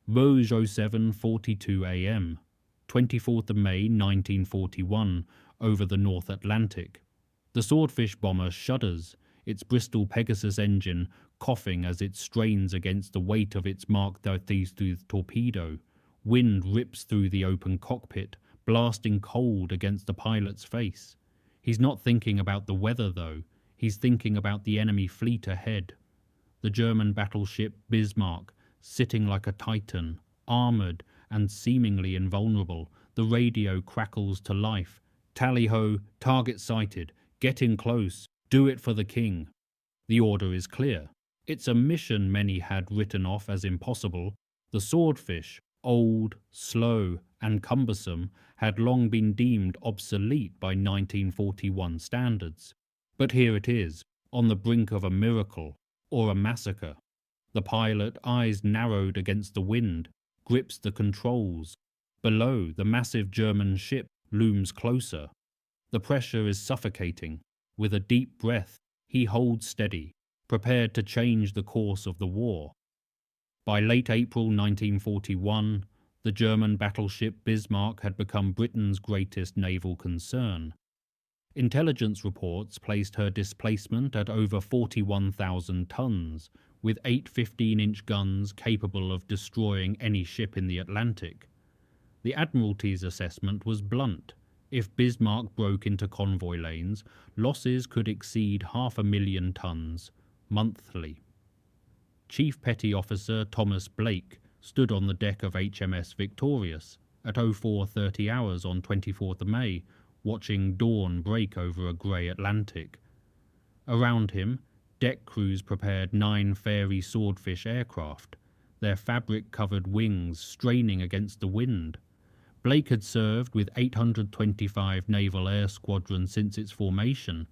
Rouge 07:42 a.m., 24th of May 1941, over the North Atlantic. The Swordfish bomber shudders, its Bristol Pegasus engine coughing as it strains against the weight of its Mark 32 torpedo. Wind rips through the open cockpit, blasting cold against the pilot's face. He's not thinking about the weather, though. He's thinking about the enemy fleet ahead. The German battleship Bismarck, sitting like a titan, armoured and seemingly invulnerable. The radio crackles to life. Tally-ho, target sighted, get in close, do it for the king. The order is clear. It's a mission many had written off as impossible. The Swordfish, old, slow, and cumbersome, had long been deemed obsolete by 1941 standards. But here it is, on the brink of a miracle, or a massacre. The pilot, eyes narrowed against the wind, grips the controls. Below, the massive German ship looms closer. The pressure is suffocating. With a deep breath, he holds steady, prepared to change the course of the war. By late April 1941, the German battleship Bismarck had become Britain's greatest naval concern. Intelligence reports placed her displacement at over 41,000 tons, with 8 15-inch guns capable of destroying any ship in the Atlantic. The Admiralty's assessment was blunt. If Bismarck broke into convoy lanes, losses could exceed 500,000 tons monthly. Chief Petty Officer Thomas Blake stood on the deck of HMS Victorious at 04:30 hours on 24th of May, watching dawn break over a grey Atlantic. Around him, deck crews prepared 9 Fairey Swordfish aircraft, their fabric-covered wings straining against the wind. Blake had served with 825 Naval Air Squadron since its formation.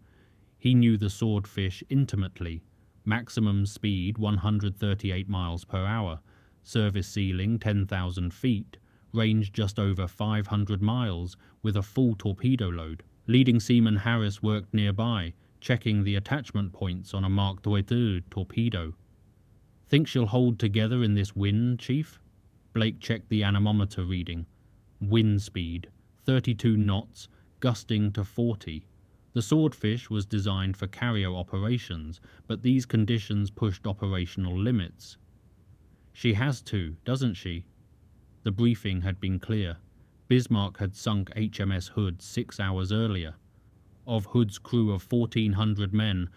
He knew the Swordfish intimately. Maximum speed 138 miles per hour, service ceiling 10,000 feet, range just over 500 miles with a full torpedo load. Leading seaman Harris worked nearby, checking the attachment points on a Mark 32 torpedo. Think she'll hold together in this wind, Chief? Blake checked the anemometer reading. Wind speed, 32 knots, gusting to 40. The Swordfish was designed for carrier operations, but these conditions pushed operational limits. She has to, doesn't she? The briefing had been clear. Bismarck had sunk HMS Hood 6 hours earlier. Of Hood's crew of 1,400 men,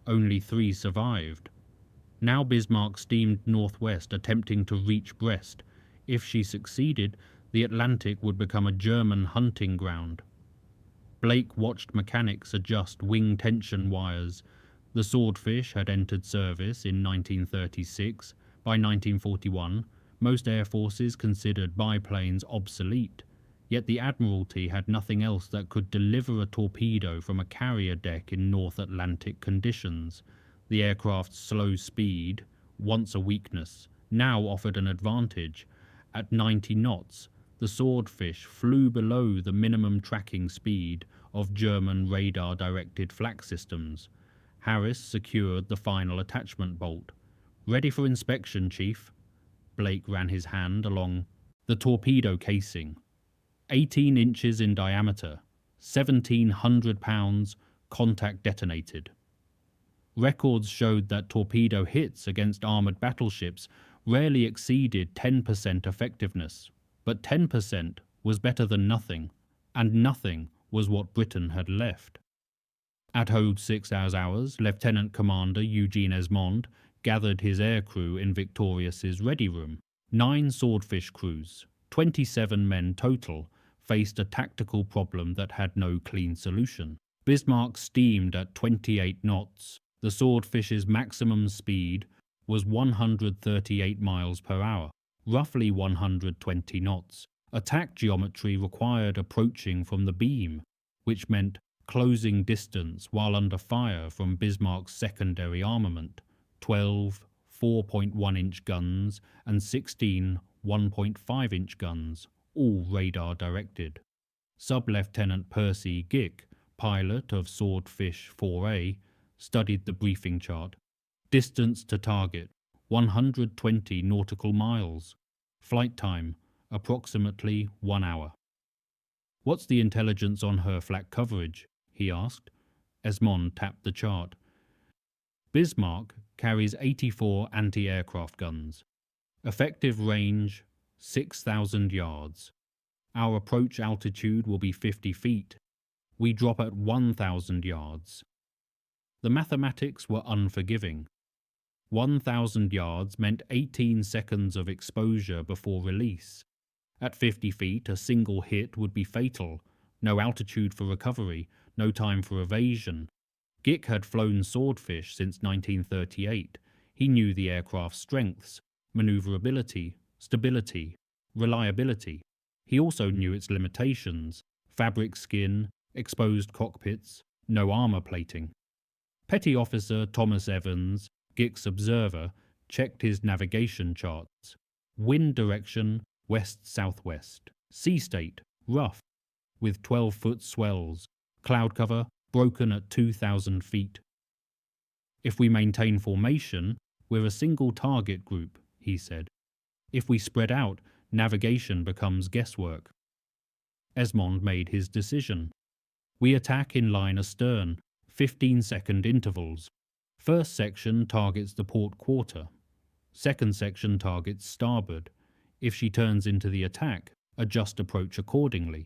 only 3 survived. Now Bismarck steamed northwest, attempting to reach Brest. If she succeeded, the Atlantic would become a German hunting ground. Blake watched mechanics adjust wing tension wires. The Swordfish had entered service in 1936. By 1941, most air forces considered biplanes obsolete, yet the Admiralty had nothing else that could deliver a torpedo from a carrier deck in North Atlantic conditions. The aircraft's slow speed, once a weakness, now offered an advantage. At 90 knots, the Swordfish flew below the minimum tracking speed of German radar-directed flak systems. Harris secured the final attachment bolt. "Ready for inspection, Chief." Blake ran his hand along the torpedo casing. 18 inches in diameter, 1,700 pounds, contact detonated. Records showed that torpedo hits against armoured battleships rarely exceeded 10% effectiveness. But 10% was better than nothing, and nothing was what Britain had left. At 06 hours, Lieutenant Commander Eugene Esmond gathered his aircrew in Victorious's ready room. 9 Swordfish crews, 27 men total, faced a tactical problem that had no clean solution. Bismarck steamed at 28 knots. The Swordfish's maximum speed was 138 miles per hour. Roughly 120 knots. Attack geometry required approaching from the beam, which meant closing distance while under fire from Bismarck's secondary armament, 12 4.1-inch guns and 16 1.5-inch guns, all radar-directed. Sub-Lieutenant Percy Gick, pilot of Swordfish 4A, studied the briefing chart. Distance to target, 120 nautical miles. Flight time, approximately 1 hour. What's the intelligence on her flak coverage? He asked. Esmond tapped the chart. Bismarck carries 84 anti-aircraft guns. Effective range, 6,000 yards. Our approach altitude will be 50 feet. We drop at 1,000 yards. The mathematics were unforgiving. 1,000 yards meant 18 seconds of exposure before release. At 50 feet, a single hit would be fatal. No altitude for recovery, no time for evasion. Gick had flown Swordfish since 1938. He knew the aircraft's strengths, maneuverability, stability, reliability. He also knew its limitations: fabric skin, exposed cockpits, no armor plating. Petty Officer Thomas Evans, Gick's observer, checked his navigation charts. Wind direction, west-southwest. Sea state, rough, with 12-foot swells. Cloud cover, broken at 2,000 feet. If we maintain formation, we're a single target group, he said. If we spread out, navigation becomes guesswork. Esmond made his decision. We attack in line astern, 15-second intervals. First section targets the port quarter. Second section targets starboard. If she turns into the attack, adjust approach accordingly.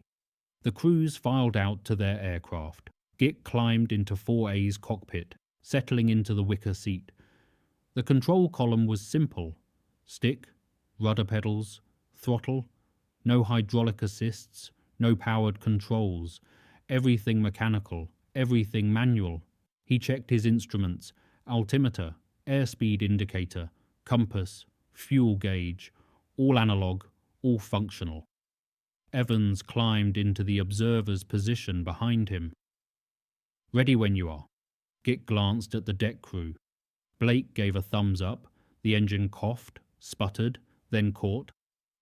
The crews filed out to their aircraft. Gick climbed into 4A's cockpit, settling into the wicker seat. The control column was simple: stick, rudder pedals, throttle, no hydraulic assists, no powered controls, everything mechanical, everything manual. He checked his instruments: altimeter, airspeed indicator, compass, fuel gauge, all analog, all functional. Evans climbed into the observer's position behind him. Ready when you are. Gick glanced at the deck crew. Blake gave a thumbs up. The engine coughed, sputtered, then caught.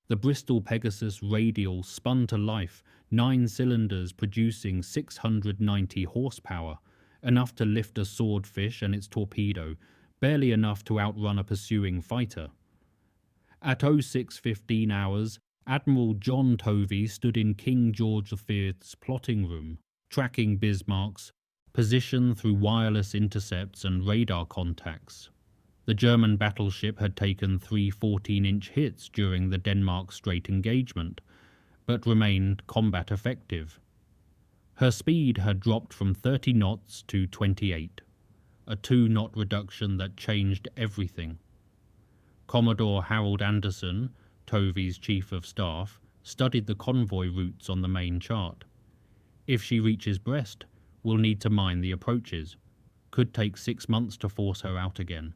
The Bristol Pegasus radial spun to life, 9 cylinders producing 690 horsepower, enough to lift a Swordfish and its torpedo, barely enough to outrun a pursuing fighter. At 06:15 hours, Admiral John Tovey stood in King George V's plotting room, tracking Bismarck's position through wireless intercepts and radar contacts. The German battleship had taken 3 14-inch hits during the Denmark Strait engagement, but remained combat effective. Her speed had dropped from 30 knots to 28, a 2-knot reduction that changed everything. Commodore Harold Anderson, Tovey's chief of staff, studied the convoy routes on the main chart. If she reaches Brest, we'll need to mine the approaches. Could take 6 months to force her out again.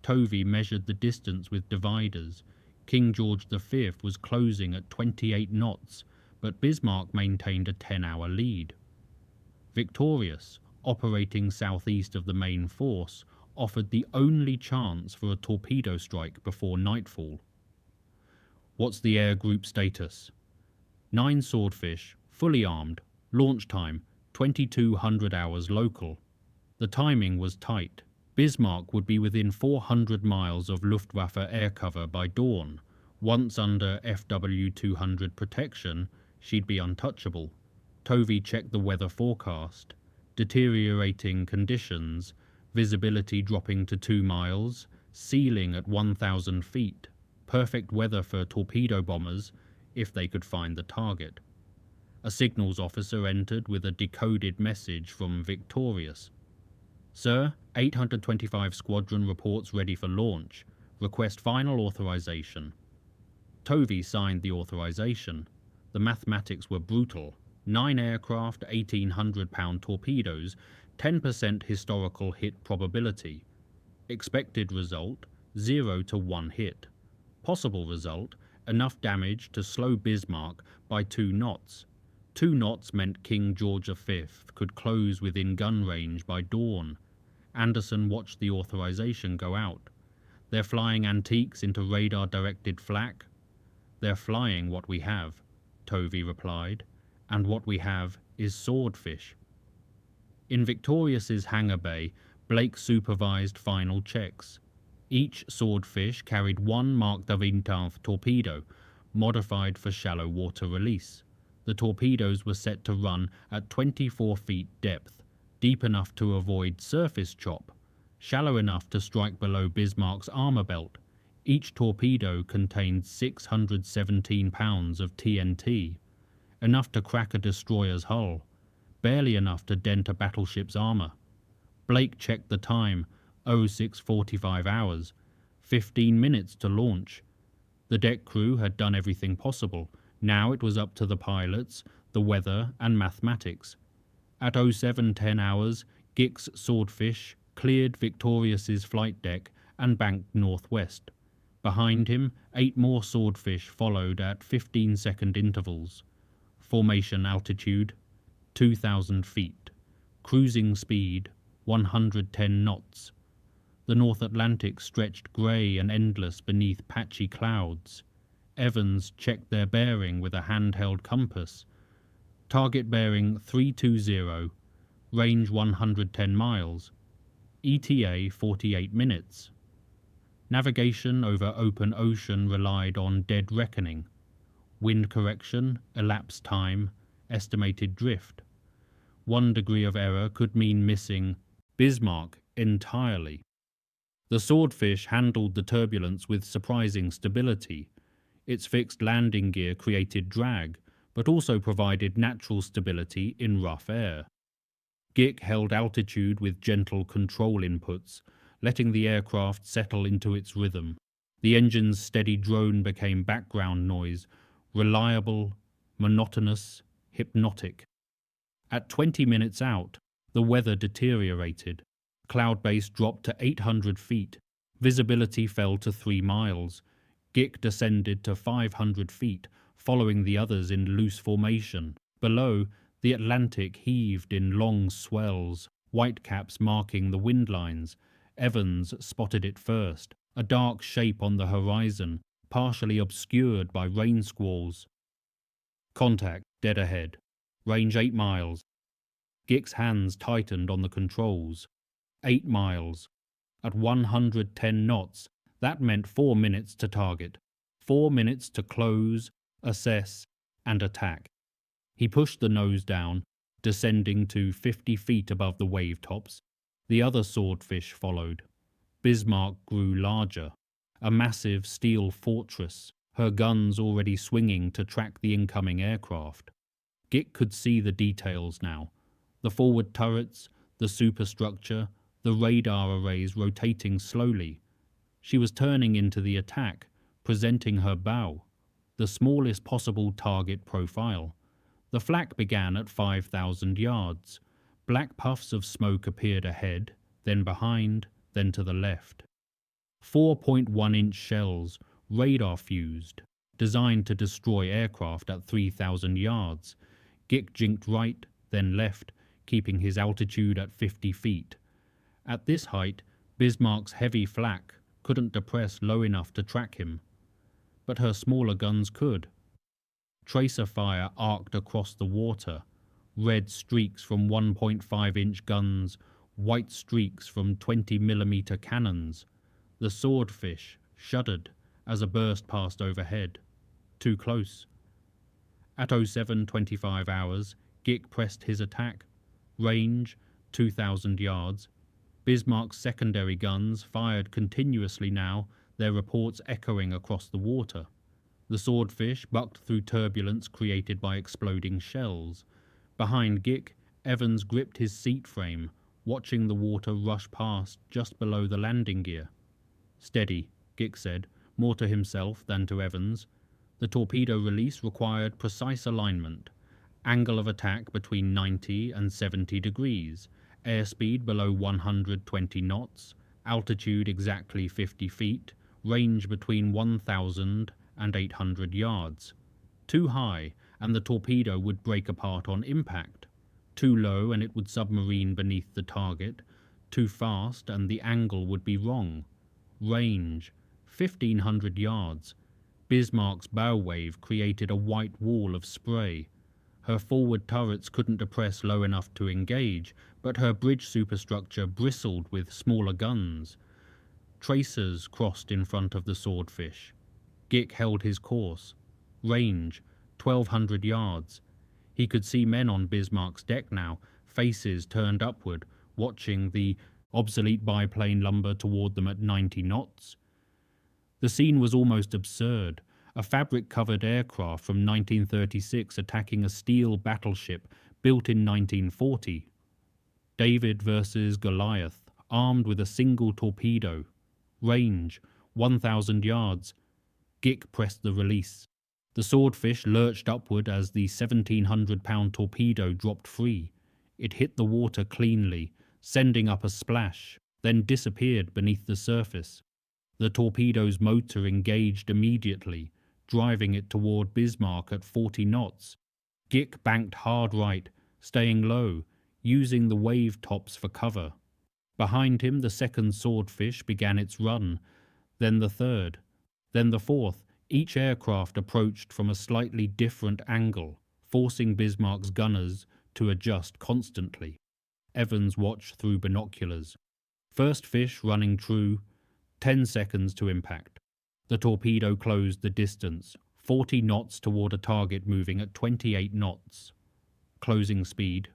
Tovey measured the distance with dividers. King George V was closing at 28 knots, but Bismarck maintained a 10-hour lead. Victorious, operating southeast of the main force, offered the only chance for a torpedo strike before nightfall. What's the air group status? 9 Swordfish, fully armed, launch time, 2200 hours local. The timing was tight. Bismarck would be within 400 miles of Luftwaffe air cover by dawn. Once under FW-200 protection, she'd be untouchable. Tovey checked the weather forecast. Deteriorating conditions, visibility dropping to 2 miles, ceiling at 1,000 feet. Perfect weather for torpedo bombers, if they could find the target. A signals officer entered with a decoded message from Victorious. Sir, 825 Squadron reports ready for launch. Request final authorization. Tovey signed the authorization. The mathematics were brutal. 9 aircraft, 1,800-pound torpedoes, 10% historical hit probability. Expected result, 0 to 1 hit. Possible result, enough damage to slow Bismarck by 2 knots. 2 knots meant King George V could close within gun range by dawn. Anderson watched the authorization go out. They're flying antiques into radar-directed flak. They're flying what we have, Tovey replied, and what we have is Swordfish. In Victorious's hangar bay, Blake supervised final checks. Each Swordfish carried one Mark Davintinth torpedo, modified for shallow water release. The torpedoes were set to run at 24 feet depth, deep enough to avoid surface chop, shallow enough to strike below Bismarck's armor belt. Each torpedo contained 617 pounds of TNT, enough to crack a destroyer's hull, barely enough to dent a battleship's armor. Blake checked the time, 06:45 hours, 15 minutes to launch. The deck crew had done everything possible. Now it was up to the pilots, the weather, and mathematics. At 07:10 hours, Gick's Swordfish cleared Victorious's flight deck and banked northwest. Behind him, 8 more Swordfish followed at 15-second intervals. Formation altitude, 2,000 feet. Cruising speed, 110 knots. The North Atlantic stretched grey and endless beneath patchy clouds. Evans checked their bearing with a handheld compass. Target bearing 320, range 110 miles. ETA 48 minutes. Navigation over open ocean relied on dead reckoning. Wind correction, elapsed time, estimated drift. 1 degree of error could mean missing Bismarck entirely. The Swordfish handled the turbulence with surprising stability. Its fixed landing gear created drag, but also provided natural stability in rough air. Gick held altitude with gentle control inputs, letting the aircraft settle into its rhythm. The engine's steady drone became background noise, reliable, monotonous, hypnotic. At 20 minutes out, the weather deteriorated. Cloud base dropped to 800 feet. Visibility fell to 3 miles. Gick descended to 500 feet, following the others in loose formation. Below, the Atlantic heaved in long swells, whitecaps marking the wind lines. Evans spotted it first, a dark shape on the horizon, partially obscured by rain squalls. Contact, dead ahead. Range 8 miles. Gick's hands tightened on the controls. 8 miles. At 110 knots, that meant 4 minutes to target. 4 minutes to close, assess, and attack. He pushed the nose down, descending to 50 feet above the wave tops. The other Swordfish followed. Bismarck grew larger, a massive steel fortress, her guns already swinging to track the incoming aircraft. Gick could see the details now. The forward turrets, the superstructure, the radar arrays rotating slowly. She was turning into the attack, presenting her bow, the smallest possible target profile. The flak began at 5,000 yards. Black puffs of smoke appeared ahead, then behind, then to the left. 4.1-inch shells, radar-fused, designed to destroy aircraft at 3,000 yards. Gick jinked right, then left, keeping his altitude at 50 feet. At this height, Bismarck's heavy flak couldn't depress low enough to track him. But her smaller guns could. Tracer fire arced across the water, red streaks from 1.5-inch guns, white streaks from 20mm cannons. The Swordfish shuddered as a burst passed overhead. Too close. At 07:25 hours, Gick pressed his attack. Range, 2,000 yards. Bismarck's secondary guns fired continuously now, their reports echoing across the water. The Swordfish bucked through turbulence created by exploding shells. Behind Gick, Evans gripped his seat frame, watching the water rush past just below the landing gear. "Steady," Gick said, more to himself than to Evans. The torpedo release required precise alignment. Angle of attack between 90 and 70 degrees. Airspeed below 120 knots. Altitude exactly 50 feet. Range between 1,000 and 800 yards. Too high, and the torpedo would break apart on impact. Too low, and it would submarine beneath the target. Too fast, and the angle would be wrong. Range, 1,500 yards. Bismarck's bow wave created a white wall of spray. Her forward turrets couldn't depress low enough to engage, but her bridge superstructure bristled with smaller guns. Tracers crossed in front of the Swordfish. Gick held his course. Range, 1,200 yards. He could see men on Bismarck's deck now, faces turned upward, watching the obsolete biplane lumber toward them at 90 knots. The scene was almost absurd. A fabric-covered aircraft from 1936 attacking a steel battleship built in 1940. David versus Goliath, armed with a single torpedo. Range, 1,000 yards. Gick pressed the release. The Swordfish lurched upward as the 1,700-pound torpedo dropped free. It hit the water cleanly, sending up a splash, then disappeared beneath the surface. The torpedo's motor engaged immediately, driving it toward Bismarck at 40 knots. Gick banked hard right, staying low, using the wave tops for cover. Behind him, the second Swordfish began its run, then the third, then the fourth. Each aircraft approached from a slightly different angle, forcing Bismarck's gunners to adjust constantly. Evans watched through binoculars. First fish running true, 10 seconds to impact. The torpedo closed the distance, 40 knots toward a target moving at 28 knots. Closing speed,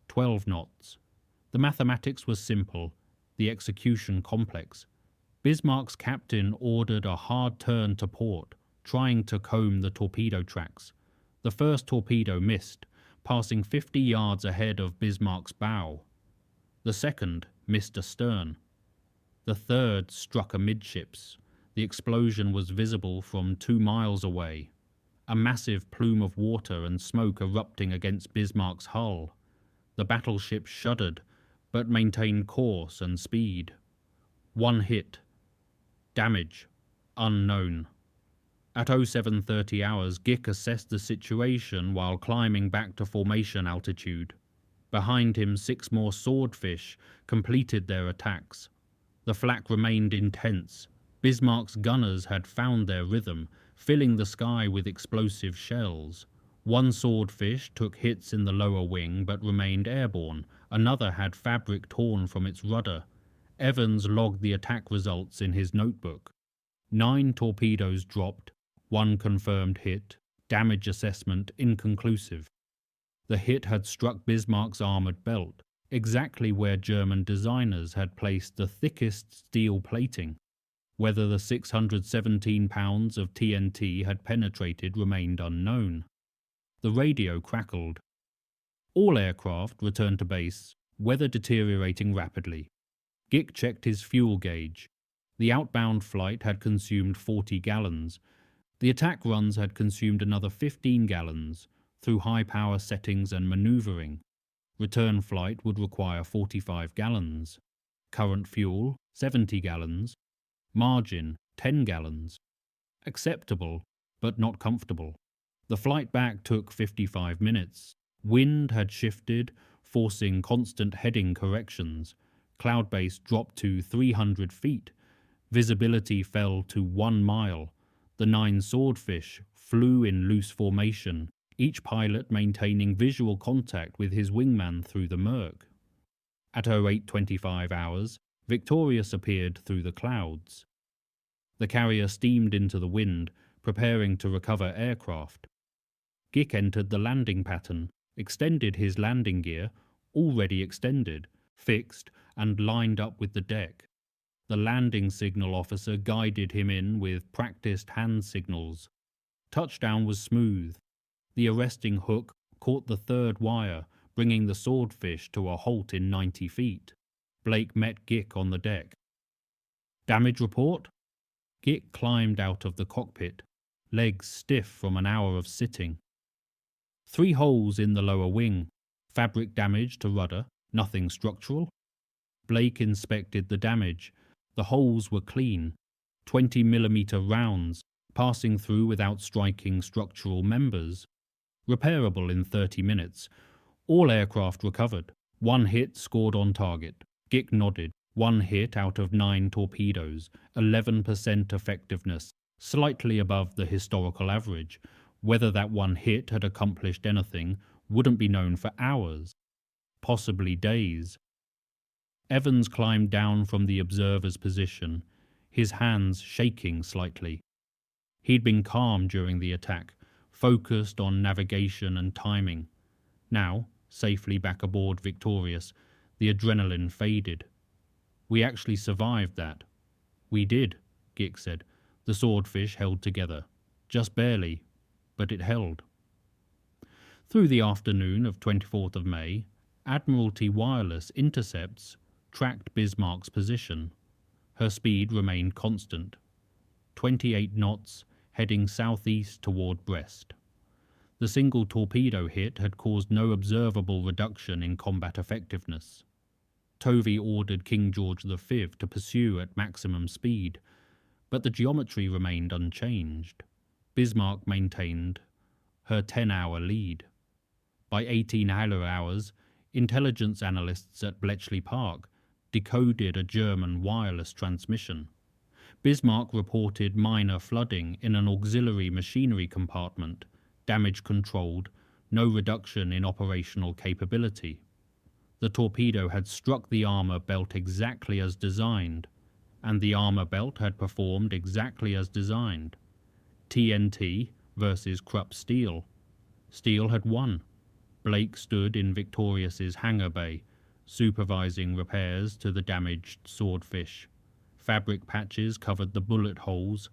12 knots. The mathematics was simple, the execution complex. Bismarck's captain ordered a hard turn to port, trying to comb the torpedo tracks. The first torpedo missed, passing 50 yards ahead of Bismarck's bow. The second missed astern. The third struck amidships. The explosion was visible from 2 miles away. A massive plume of water and smoke erupting against Bismarck's hull. The battleship shuddered, but maintained course and speed. One hit. Damage unknown. At 0730 hours, Gick assessed the situation while climbing back to formation altitude. Behind him, 6 more Swordfish completed their attacks. The flak remained intense. Bismarck's gunners had found their rhythm, filling the sky with explosive shells. One Swordfish took hits in the lower wing but remained airborne. Another had fabric torn from its rudder. Evans logged the attack results in his notebook. 9 torpedoes dropped, 1 confirmed hit, damage assessment inconclusive. The hit had struck Bismarck's armoured belt, exactly where German designers had placed the thickest steel plating. Whether the 617 pounds of TNT had penetrated remained unknown. The radio crackled. All aircraft returned to base, weather deteriorating rapidly. Gick checked his fuel gauge. The outbound flight had consumed 40 gallons. The attack runs had consumed another 15 gallons through high-power settings and manoeuvring. Return flight would require 45 gallons. Current fuel, 70 gallons. Margin, 10 gallons. Acceptable, but not comfortable. The flight back took 55 minutes. Wind had shifted, forcing constant heading corrections. Cloud base dropped to 300 feet. Visibility fell to 1 mile. The 9 Swordfish flew in loose formation, each pilot maintaining visual contact with his wingman through the murk. At 0825 hours, Victorious appeared through the clouds. The carrier steamed into the wind, preparing to recover aircraft. Gick entered the landing pattern, extended his landing gear, already extended, fixed, and lined up with the deck. The landing signal officer guided him in with practiced hand signals. Touchdown was smooth. The arresting hook caught the third wire, bringing the Swordfish to a halt in 90 feet. Blake met Gick on the deck. Damage report? Gick climbed out of the cockpit, legs stiff from an hour of sitting. 3 holes in the lower wing. Fabric damage to rudder, nothing structural. Blake inspected the damage. The holes were clean, 20mm rounds, passing through without striking structural members. Repairable in 30 minutes. All aircraft recovered. 1 hit scored on target. Gick nodded. 1 hit out of 9 torpedoes, 11% effectiveness, slightly above the historical average. Whether that 1 hit had accomplished anything wouldn't be known for hours, possibly days. Evans climbed down from the observer's position. his hands shaking slightly. He'd been calm during the attack, focused on navigation and timing. Now, safely back aboard Victorious, the adrenaline faded. "We actually survived that." "We did," Gick said. The Swordfish held together. Just barely, but it held. Through the afternoon of 24th of May, Admiralty wireless intercepts tracked Bismarck's position. Her speed remained constant, 28 knots, heading southeast toward Brest. The single torpedo hit had caused no observable reduction in combat effectiveness. Tovey ordered King George V to pursue at maximum speed, but the geometry remained unchanged. Bismarck maintained her 10-hour lead. By 18 hours, intelligence analysts at Bletchley Park decoded a German wireless transmission. Bismarck reported minor flooding in an auxiliary machinery compartment, damage controlled, no reduction in operational capability. The torpedo had struck the armor belt exactly as designed, and the armor belt had performed exactly as designed. TNT versus Krupp steel. Steel had won. Blake stood in Victorious's hangar bay, supervising repairs to the damaged Swordfish. Fabric patches covered the bullet holes.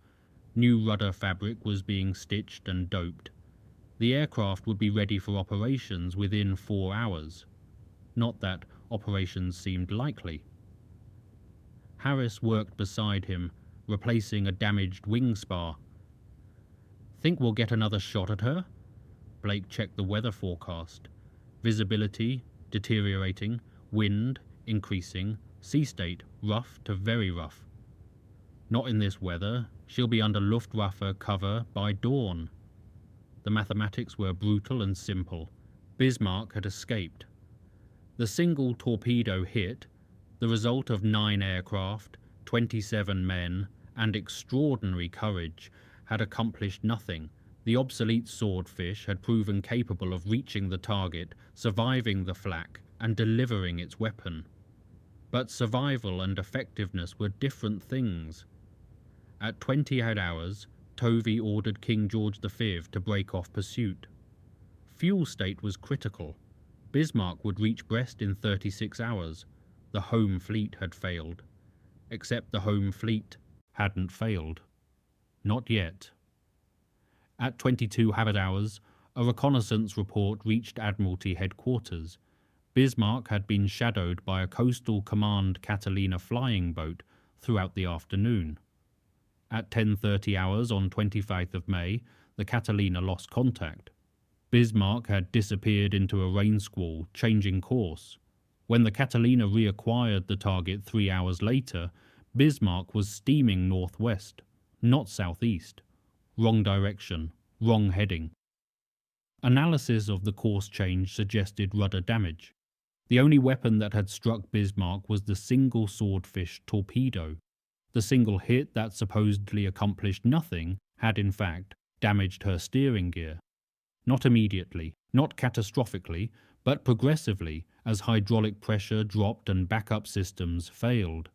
New rudder fabric was being stitched and doped. The aircraft would be ready for operations within 4 hours. Not that operations seemed likely. Harris worked beside him, replacing a damaged wing spar. "Think we'll get another shot at her?" Blake checked the weather forecast. Visibility deteriorating, wind increasing, sea state rough to very rough. "Not in this weather. She'll be under Luftwaffe cover by dawn." The mathematics were brutal and simple. Bismarck had escaped. The single torpedo hit, the result of 9 aircraft, 27 men, and extraordinary courage, had accomplished nothing. The obsolete Swordfish had proven capable of reaching the target, surviving the flak, and delivering its weapon. But survival and effectiveness were different things. At 28 hours, Tovey ordered King George V to break off pursuit. Fuel state was critical. Bismarck would reach Brest in 36 hours. The home fleet had failed. Except the home fleet hadn't failed. Not yet. At 22 hours, a reconnaissance report reached Admiralty headquarters. Bismarck had been shadowed by a Coastal Command Catalina flying boat throughout the afternoon. At 10:30 hours on 25th of May, the Catalina lost contact. Bismarck had disappeared into a rain squall, changing course. When the Catalina reacquired the target 3 hours later, Bismarck was steaming northwest, not southeast. Wrong direction, wrong heading. Analysis of the course change suggested rudder damage. The only weapon that had struck Bismarck was the single Swordfish torpedo. The single hit that supposedly accomplished nothing had in fact damaged her steering gear. Not immediately, not catastrophically, but progressively as hydraulic pressure dropped and backup systems failed.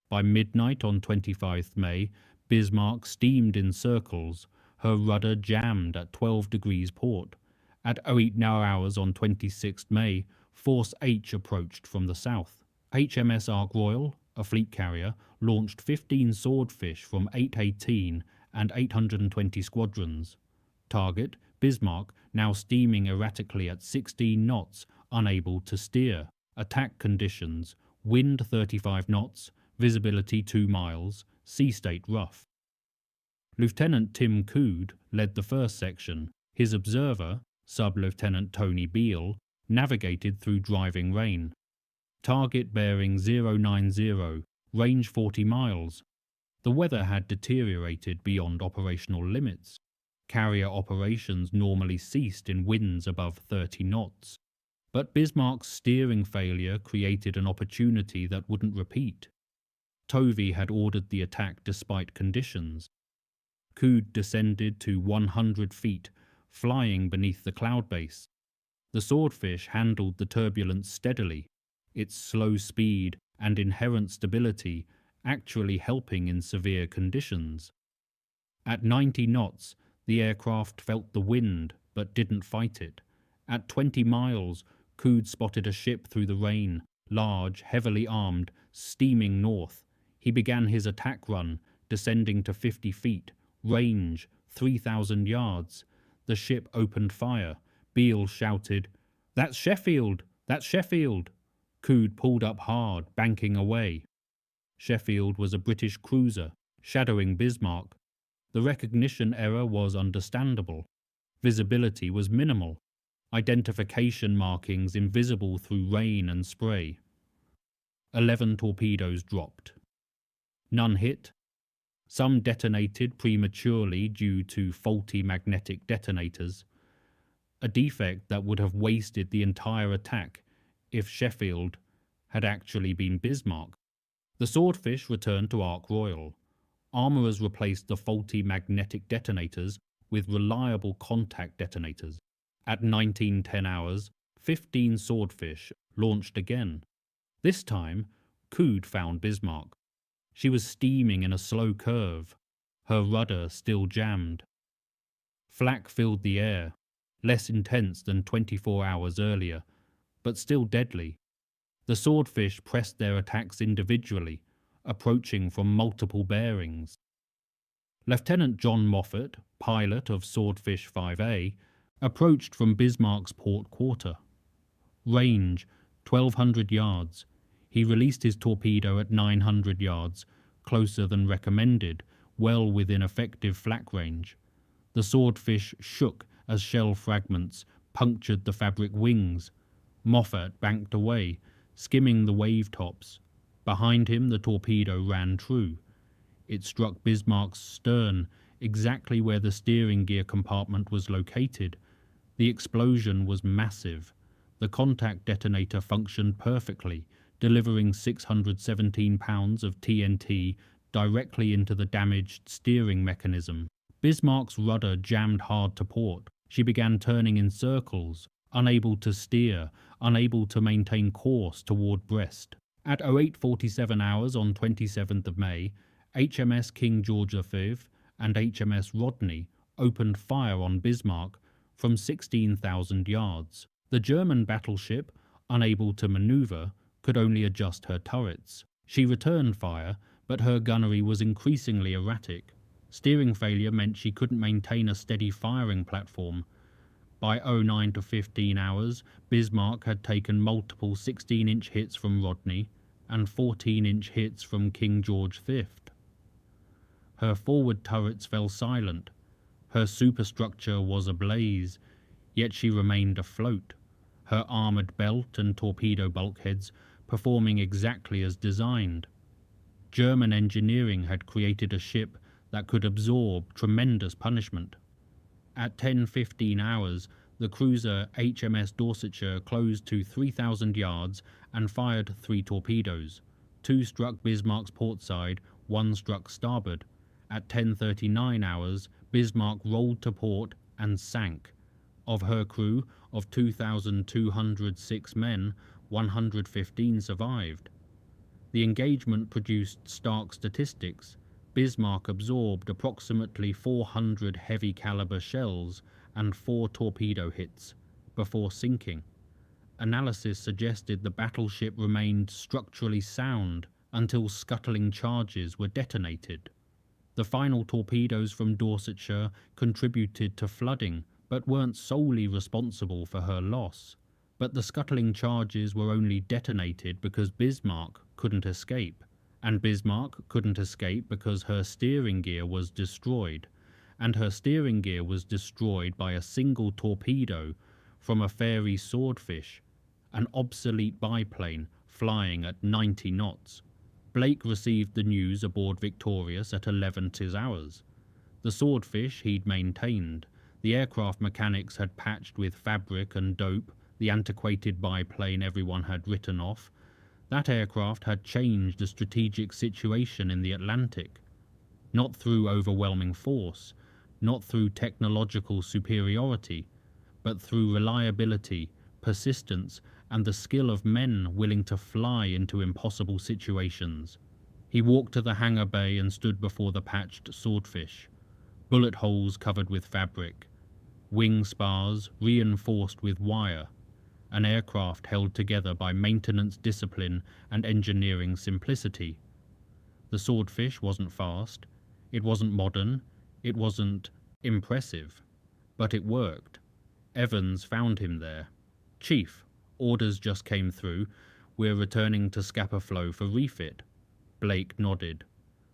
By midnight on 25th May, Bismarck steamed in circles, her rudder jammed at 12 degrees port. At 08 hours on 26th May, Force H approached from the south. HMS Ark Royal, a fleet carrier, launched 15 Swordfish from 818 and 820 squadrons. Target, Bismarck, now steaming erratically at 16 knots, unable to steer. Attack conditions, wind 35 knots, visibility 2 miles, sea state rough. Lieutenant Tim Coode led the first section. His observer, Sub-Lieutenant Tony Beale, navigated through driving rain. Target bearing 090, range 40 miles. The weather had deteriorated beyond operational limits. Carrier operations normally ceased in winds above 30 knots. But Bismarck's steering failure created an opportunity that wouldn't repeat. Tovey had ordered the attack despite conditions. Coode descended to 100 feet, flying beneath the cloud base. The Swordfish handled the turbulence steadily. Its slow speed and inherent stability actually helping in severe conditions. At 90 knots, the aircraft felt the wind but didn't fight it. At 20 miles, Coode spotted a ship through the rain, large, heavily armed, steaming north. He began his attack run, descending to 50 feet, range 3,000 yards. The ship opened fire. Beale shouted, "That's Sheffield! That's Sheffield!" Coode pulled up hard, banking away. Sheffield was a British cruiser, shadowing Bismarck. The recognition error was understandable. Visibility was minimal. Identification markings invisible through rain and spray. 11 torpedoes dropped. None hit. Some detonated prematurely due to faulty magnetic detonators, a defect that would have wasted the entire attack if Sheffield had actually been Bismarck. The Swordfish returned to Ark Royal. Armourers replaced the faulty magnetic detonators with reliable contact detonators. At 1910 hours, 15 Swordfish launched again. This time, Coode found Bismarck. She was steaming in a slow curve, her rudder still jammed. Flak filled the air, less intense than 24 hours earlier, but still deadly. The Swordfish pressed their attacks individually, approaching from multiple bearings. Lieutenant John Moffat, pilot of Swordfish 5A, approached from Bismarck's port quarter. Range, 1,200 yards. He released his torpedo at 900 yards, closer than recommended, well within effective flak range. The Swordfish shook as shell fragments punctured the fabric wings. Moffat banked away, skimming the wave tops. Behind him the torpedo ran true. It struck Bismarck's stern, exactly where the steering gear compartment was located. The explosion was massive. The contact detonator functioned perfectly, delivering 617 pounds of TNT directly into the damaged steering mechanism. Bismarck's rudder jammed hard to port. She began turning in circles, unable to steer, unable to maintain course toward Brest. At 08:47 hours on 27th of May, HMS King George V and HMS Rodney opened fire on Bismarck from 16,000 yards. The German battleship, unable to maneuver, could only adjust her turrets. She returned fire, but her gunnery was increasingly erratic. Steering failure meant she couldn't maintain a steady firing platform. By 09 to 15 hours, Bismarck had taken multiple 16-inch hits from Rodney and 14-inch hits from King George V. Her forward turrets fell silent. Her superstructure was ablaze, yet she remained afloat, her armoured belt and torpedo bulkheads performing exactly as designed. German engineering had created a ship that could absorb tremendous punishment. At 10:15 hours, the cruiser HMS Dorsetshire closed to 3,000 yards and fired 3 torpedoes. 2 struck Bismarck's port side, 1 struck starboard. At 10:39 hours, Bismarck rolled to port and sank. Of her crew of 2,206 men, 115 survived. The engagement produced stark statistics. Bismarck absorbed approximately 400 heavy caliber shells and 4 torpedo hits before sinking. Analysis suggested the battleship remained structurally sound until scuttling charges were detonated. The final torpedoes from Dorsetshire contributed to flooding, but weren't solely responsible for her loss. But the scuttling charges were only detonated because Bismarck couldn't escape. And Bismarck couldn't escape because her steering gear was destroyed. And her steering gear was destroyed by a single torpedo from a Fairey Swordfish, an obsolete biplane flying at 90 knots. Blake received the news aboard Victorious at 11 hours. The Swordfish he'd maintained. The aircraft mechanics had patched with fabric and dope the antiquated biplane everyone had written off. That aircraft had changed the strategic situation in the Atlantic. Not through overwhelming force, not through technological superiority, but through reliability, persistence, and the skill of men willing to fly into impossible situations. He walked to the hangar bay and stood before the patched Swordfish, bullet holes covered with fabric, wing spars reinforced with wire, an aircraft held together by maintenance discipline and engineering simplicity. The Swordfish wasn't fast, it wasn't modern, it wasn't impressive, but it worked. Evans found him there. "Chief, orders just came through. We're returning to Scapa Flow for refit." Blake nodded.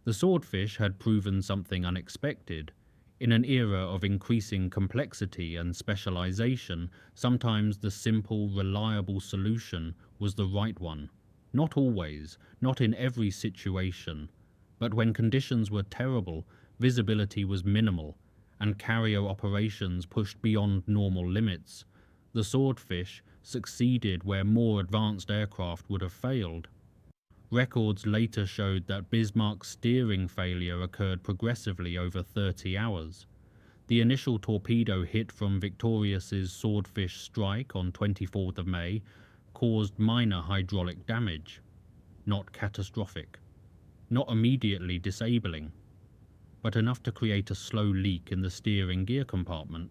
The Swordfish had proven something unexpected. In an era of increasing complexity and specialization, sometimes the simple, reliable solution was the right one. Not always, not in every situation, but when conditions were terrible, visibility was minimal, and carrier operations pushed beyond normal limits, the Swordfish succeeded where more advanced aircraft would have failed. Records later showed that Bismarck's steering failure occurred progressively over 30 hours. The initial torpedo hit from Victorious's Swordfish strike on 24th of May caused minor hydraulic damage. Not catastrophic. Not immediately disabling, but enough to create a slow leak in the steering gear compartment.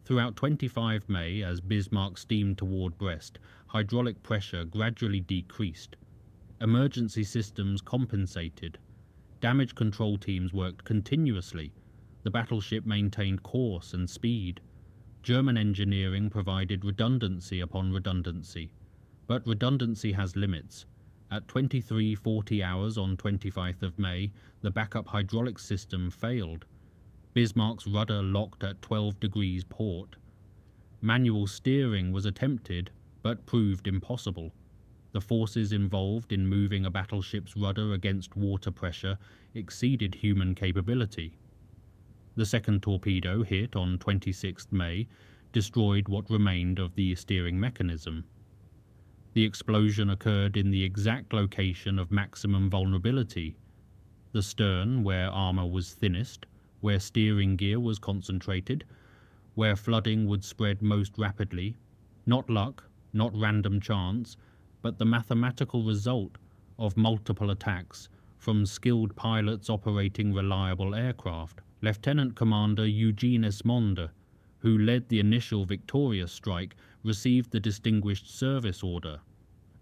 Throughout 25 May, as Bismarck steamed toward Brest, hydraulic pressure gradually decreased. Emergency systems compensated. Damage control teams worked continuously. The battleship maintained course and speed. German engineering provided redundancy upon redundancy. But redundancy has limits. At 23:40 hours on 25th of May, the backup hydraulic system failed. Bismarck's rudder locked at 12 degrees port. Manual steering was attempted, but proved impossible. The forces involved in moving a battleship's rudder against water pressure exceeded human capability. The second torpedo, hit on 26th May, destroyed what remained of the steering mechanism. The explosion occurred in the exact location of maximum vulnerability: the stern, where armor was thinnest, where steering gear was concentrated, where flooding would spread most rapidly. Not luck, not random chance, but the mathematical result of multiple attacks from skilled pilots operating reliable aircraft. Lieutenant Commander Eugene Esmonde, who led the initial Victorious strike, received the Distinguished Service Order.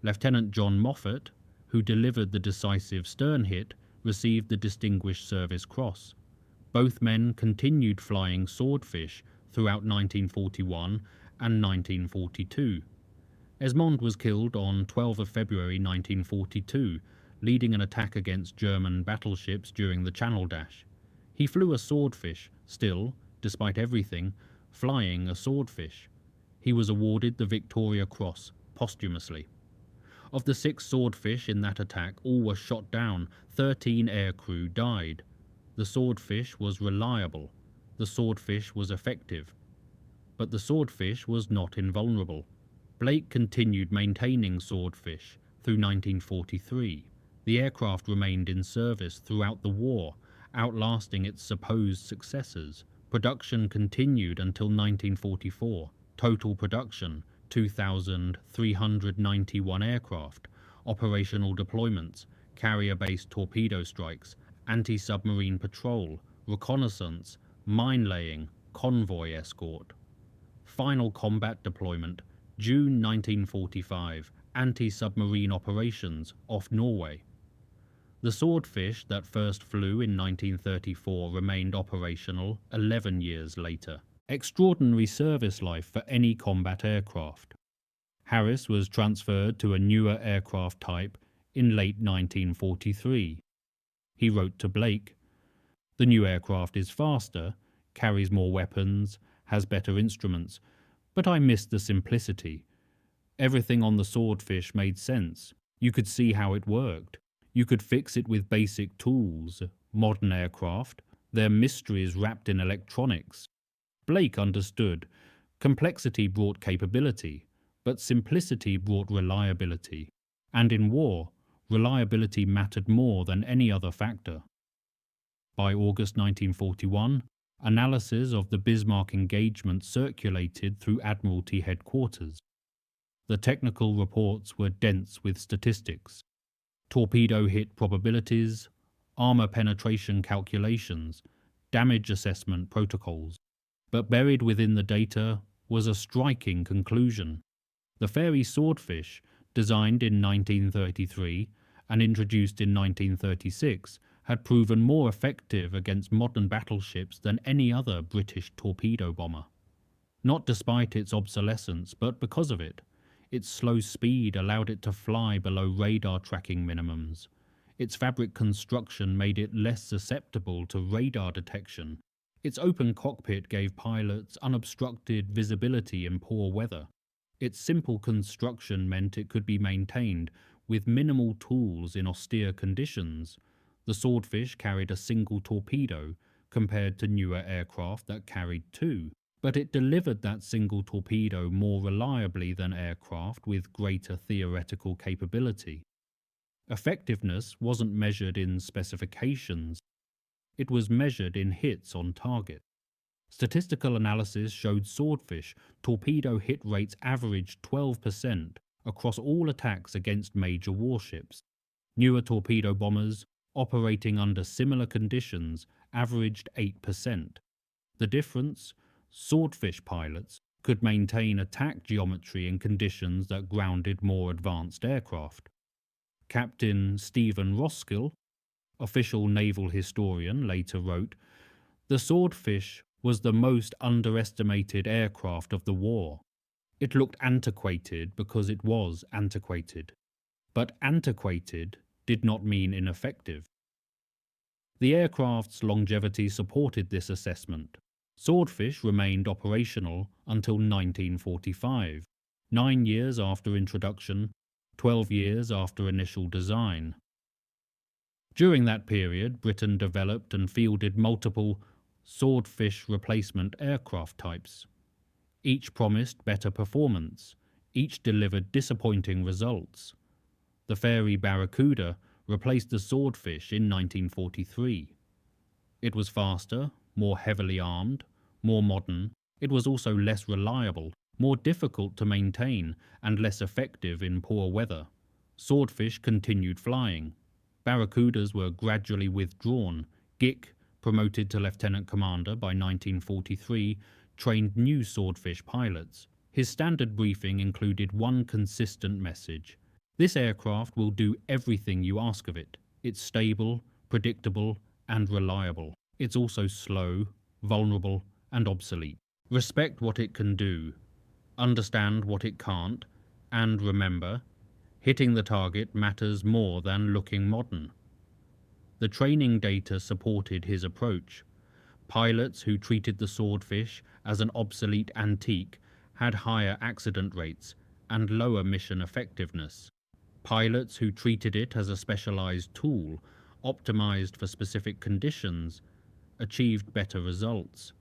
Lieutenant John Moffat, who delivered the decisive stern hit, received the Distinguished Service Cross. Both men continued flying Swordfish throughout 1941 and 1942. Esmonde was killed on 12 of February 1942, leading an attack against German battleships during the Channel Dash. He flew a Swordfish, still, despite everything, flying a Swordfish. He was awarded the Victoria Cross posthumously. Of the 6 Swordfish in that attack, all were shot down. 13 aircrew died. The Swordfish was reliable. The Swordfish was effective. But the Swordfish was not invulnerable. Blake continued maintaining Swordfish through 1943. The aircraft remained in service throughout the war, outlasting its supposed successors. Production continued until 1944. Total production, 2,391 aircraft. Operational deployments, carrier-based torpedo strikes, anti-submarine patrol, reconnaissance, mine-laying, convoy escort. Final combat deployment, June 1945, anti-submarine operations off Norway. The Swordfish that first flew in 1934 remained operational 11 years later. Extraordinary service life for any combat aircraft. Harris was transferred to a newer aircraft type in late 1943. He wrote to Blake, "The new aircraft is faster, carries more weapons, has better instruments, but I missed the simplicity. Everything on the Swordfish made sense. You could see how it worked. You could fix it with basic tools. Modern aircraft, they're mysteries wrapped in electronics." Blake understood. Complexity brought capability, but simplicity brought reliability. And in war, reliability mattered more than any other factor. By August 1941, analysis of the Bismarck engagement circulated through Admiralty headquarters. The technical reports were dense with statistics. torpedo hit probabilities, armor penetration calculations, damage assessment protocols. But buried within the data was a striking conclusion. The Fairey Swordfish, designed in 1933 and introduced in 1936, had proven more effective against modern battleships than any other British torpedo bomber. Not despite its obsolescence, but because of it. Its slow speed allowed it to fly below radar tracking minimums. Its fabric construction made it less susceptible to radar detection. Its open cockpit gave pilots unobstructed visibility in poor weather. Its simple construction meant it could be maintained with minimal tools in austere conditions. The Swordfish carried a single torpedo compared to newer aircraft that carried two, but it delivered that single torpedo more reliably than aircraft with greater theoretical capability. Effectiveness wasn't measured in specifications, it was measured in hits on target. Statistical analysis showed Swordfish torpedo hit rates averaged 12% across all attacks against major warships. Newer torpedo bombers, operating under similar conditions, averaged 8%. The difference? Swordfish pilots could maintain attack geometry in conditions that grounded more advanced aircraft. Captain Stephen Roskill, official naval historian, later wrote, "The Swordfish was the most underestimated aircraft of the war. It looked antiquated because it was antiquated. But antiquated did not mean ineffective." The aircraft's longevity supported this assessment. Swordfish remained operational until 1945, 9 years after introduction, 12 years after initial design. During that period, Britain developed and fielded multiple Swordfish replacement aircraft types. Each promised better performance, each delivered disappointing results. The Fairey Barracuda replaced the Swordfish in 1943. It was faster, more heavily armed, more modern. It was also less reliable, more difficult to maintain, and less effective in poor weather. Swordfish continued flying. Barracudas were gradually withdrawn. Gick, promoted to lieutenant commander by 1943, trained new Swordfish pilots. His standard briefing included one consistent message: "This aircraft will do everything you ask of it. It's stable, predictable, and reliable. It's also slow, vulnerable, and obsolete. Respect what it can do, understand what it can't, and remember, hitting the target matters more than looking modern." The training data supported his approach. Pilots who treated the Swordfish as an obsolete antique had higher accident rates and lower mission effectiveness. Pilots who treated it as a specialized tool, optimized for specific conditions, achieved better results.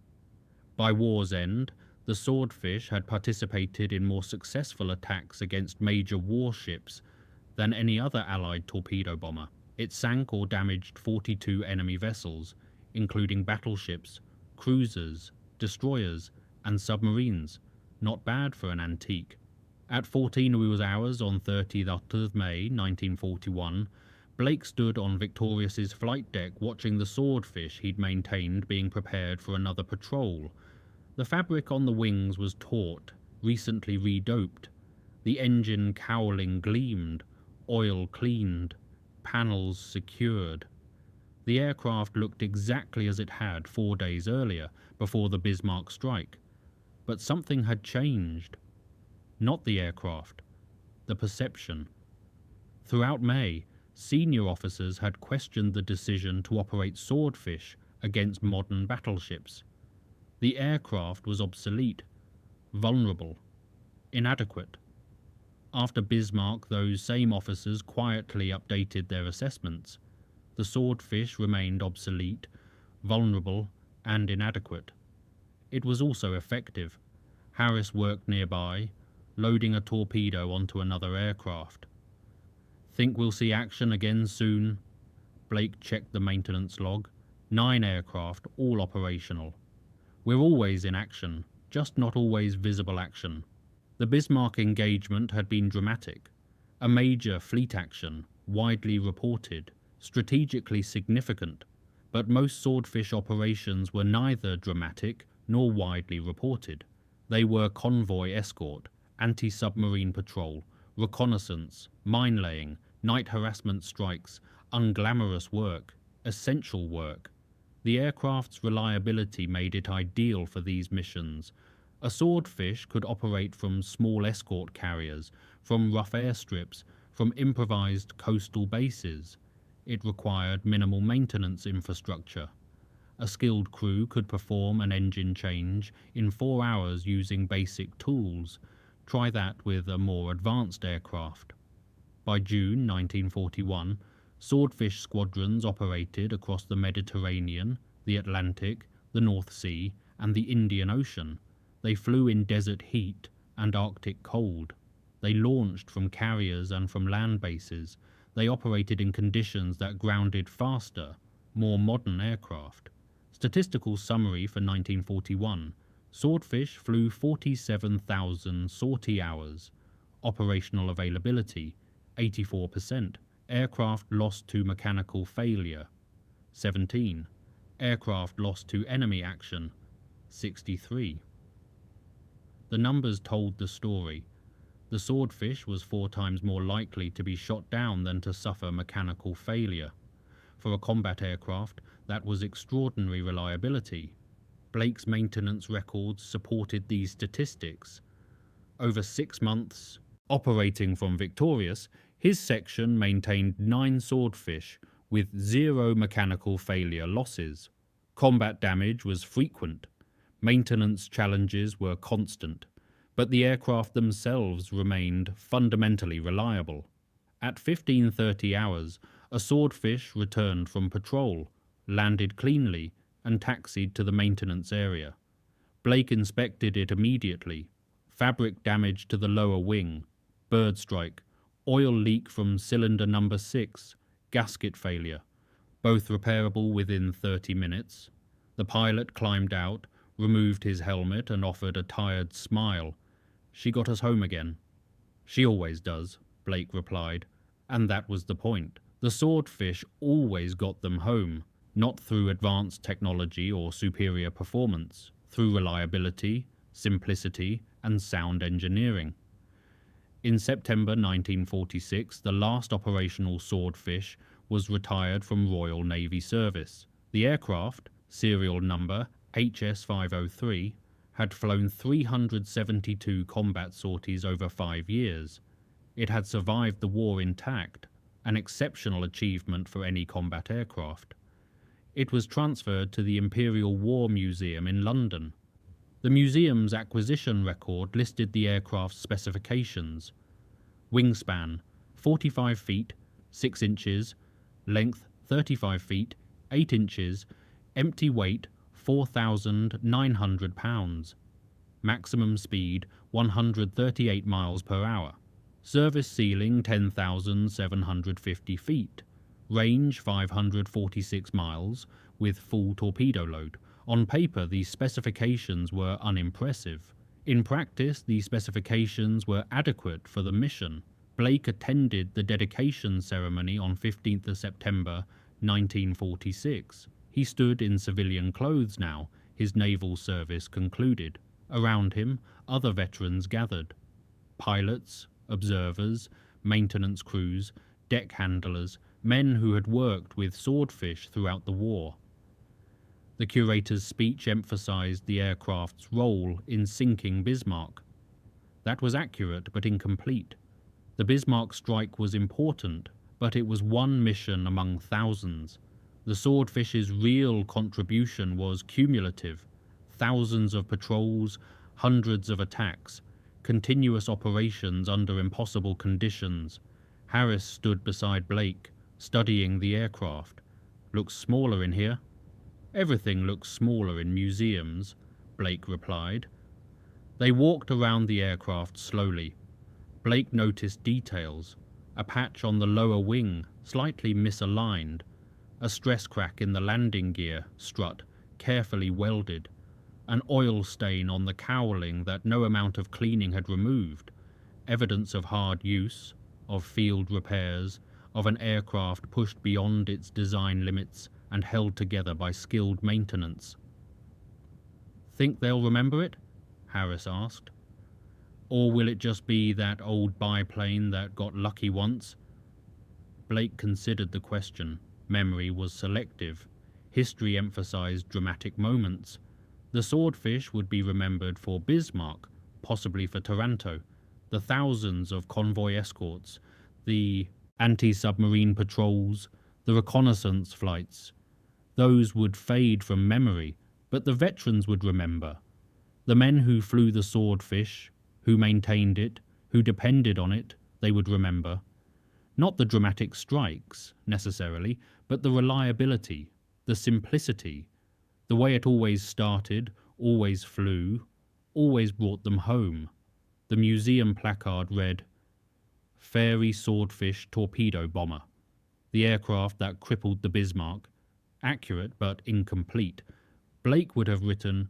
By war's end, the Swordfish had participated in more successful attacks against major warships than any other Allied torpedo bomber. It sank or damaged 42 enemy vessels, including battleships, cruisers, destroyers, and submarines. Not bad for an antique. At 14 hours on 30th of May 1941, Blake stood on Victorious's flight deck watching the Swordfish he'd maintained being prepared for another patrol. The fabric on the wings was taut, recently redoped. The engine cowling gleamed, oil cleaned, panels secured. The aircraft looked exactly as it had 4 days earlier, before the Bismarck strike. But something had changed. Not the aircraft, the perception. Throughout May, senior officers had questioned the decision to operate Swordfish against modern battleships. The aircraft was obsolete, vulnerable, inadequate. After Bismarck, those same officers quietly updated their assessments. The Swordfish remained obsolete, vulnerable, and inadequate. It was also effective. Harris worked nearby, loading a torpedo onto another aircraft. "Think we'll see action again soon?" Blake checked the maintenance log. 9 aircraft, all operational. "We're always in action, just not always visible action." The Bismarck engagement had been dramatic, a major fleet action, widely reported, strategically significant, but most swordfish operations were neither dramatic nor widely reported. They were convoy escort, anti-submarine patrol, reconnaissance, mine-laying, night harassment strikes, unglamorous work, essential work. The aircraft's reliability made it ideal for these missions. A swordfish could operate from small escort carriers, from rough airstrips, from improvised coastal bases. It required minimal maintenance infrastructure. A skilled crew could perform an engine change in 4 hours using basic tools. Try that with a more advanced aircraft. By June 1941, swordfish squadrons operated across the Mediterranean, the Atlantic, the North Sea, and the Indian Ocean. They flew in desert heat and Arctic cold. They launched from carriers and from land bases. They operated in conditions that grounded faster, more modern aircraft. Statistical summary for 1941. Swordfish flew 47,000 sortie hours. Operational availability, 84%. Aircraft lost to mechanical failure, 17. Aircraft lost to enemy action, 63. The numbers told the story. The swordfish was 4 times more likely to be shot down than to suffer mechanical failure. For a combat aircraft, that was extraordinary reliability. Blake's maintenance records supported these statistics. Over 6 months, operating from Victorious, his section maintained 9 swordfish with 0 mechanical failure losses. Combat damage was frequent. Maintenance challenges were constant, but the aircraft themselves remained fundamentally reliable. At 15:30 hours, a swordfish returned from patrol, landed cleanly, and taxied to the maintenance area. Blake inspected it immediately. Fabric damage to the lower wing, bird strike, oil leak from cylinder number 6, gasket failure, both repairable within 30 minutes. The pilot climbed out, removed his helmet, and offered a tired smile. "She got us home again." "She always does," Blake replied, and that was the point. The swordfish always got them home, not through advanced technology or superior performance, through reliability, simplicity, and sound engineering. In September 1946, the last operational swordfish was retired from Royal Navy service. The aircraft, serial number HS-503, had flown 372 combat sorties over 5 years. It had survived the war intact, an exceptional achievement for any combat aircraft. It was transferred to the Imperial War Museum in London. The museum's acquisition record listed the aircraft's specifications. Wingspan, 45 feet, 6 inches, length 35 feet, 8 inches, empty weight 4,900 pounds. Maximum speed 138 miles per hour. Service ceiling 10,750 feet. Range 546 miles with full torpedo load. On paper, these specifications were unimpressive. In practice, these specifications were adequate for the mission. Blake attended the dedication ceremony on 15th of September 1946. He stood in civilian clothes now, his naval service concluded. Around him, other veterans gathered. Pilots, observers, maintenance crews, deck handlers, men who had worked with swordfish throughout the war. The curator's speech emphasized the aircraft's role in sinking Bismarck. That was accurate but incomplete. The Bismarck strike was important, but it was one mission among thousands. The swordfish's real contribution was cumulative. Thousands of patrols, hundreds of attacks, continuous operations under impossible conditions. Harris stood beside Blake, studying the aircraft. "Looks smaller in here." "Everything looks smaller in museums," Blake replied. They walked around the aircraft slowly. Blake noticed details. A patch on the lower wing, slightly misaligned. A stress crack in the landing gear strut, carefully welded. An oil stain on the cowling that no amount of cleaning had removed. Evidence of hard use, of field repairs, of an aircraft pushed beyond its design limits and held together by skilled maintenance. "Think they'll remember it?" Harris asked. "Or will it just be that old biplane that got lucky once?" Blake considered the question. Memory was selective. History emphasized dramatic moments. The Swordfish would be remembered for Bismarck, possibly for Taranto, the thousands of convoy escorts, the anti-submarine patrols, the reconnaissance flights. Those would fade from memory, but the veterans would remember. The men who flew the Swordfish, who maintained it, who depended on it, they would remember. Not the dramatic strikes, necessarily, but the reliability, the simplicity, the way it always started, always flew, always brought them home. The museum placard read, "Fairey Swordfish torpedo bomber," the aircraft that crippled the Bismarck. Accurate but incomplete. Blake would have written,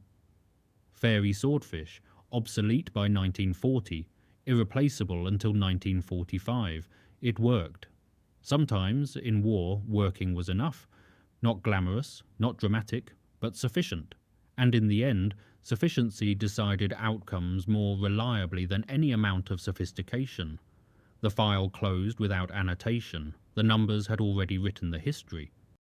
"Fairey Swordfish, obsolete by 1940, irreplaceable until 1945. It worked." Sometimes, in war, working was enough. Not glamorous, not dramatic, but sufficient. And in the end, sufficiency decided outcomes more reliably than any amount of sophistication. The file closed without annotation. The numbers had already written the history.